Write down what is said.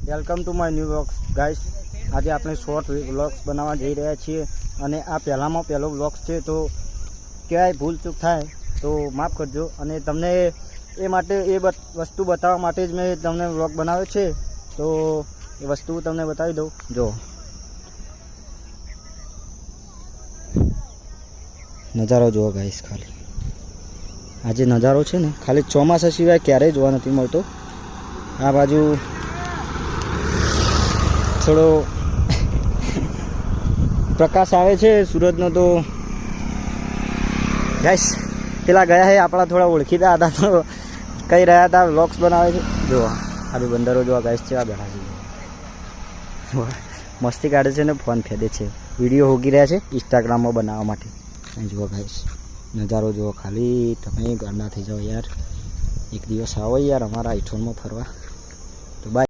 Welcome to my new vlogs guys. આજે આપણે short vlogs બનાવવા જઈ રહ્યા છીએ અને આ પહેલામાં પહેલો વ્લોગ્સ છે, તો ક્યાંય ભૂલ ચૂક થાય તો માફ કરજો। અને તમને એ માટે વસ્તુ બતાવવા માટે જ મેં તમને વ્લોગ બનાવ્યો છે, તો એ વસ્તુ તમને બતાવી દઉં। જો નજારો જુઓ ગાઈસ, ખાલી આ જે નજારો છે ને, ખાલી ચોમાસા સિવાય ક્યારેય જોવા નથી મળતો। આ બાજુ થોડો પ્રકાશ આવે છે સૂરજનો, તો ગાઈસ પેલા ગયા છે આપણા થોડા ઓળખીતા હતા, તો કહી રહ્યા હતા વ્લોગ્સ બનાવે છે। જો આ બી બંદરો જોવા ગાઈસ છે, આ બેઠા છે, મસ્તી કાઢે છે ને ફોન ફેદે છે, વિડીયો હોગી રહ્યા છે ઇન્સ્ટાગ્રામમાં બનાવવા માટે। જુઓ ગાઈસ નજારો જુઓ, ખાલી તમે ગાંડા થઈ જાઓ યાર। એક દિવસ આવો યાર અમારા આઈઠોલમાં ફરવા। તો બાય।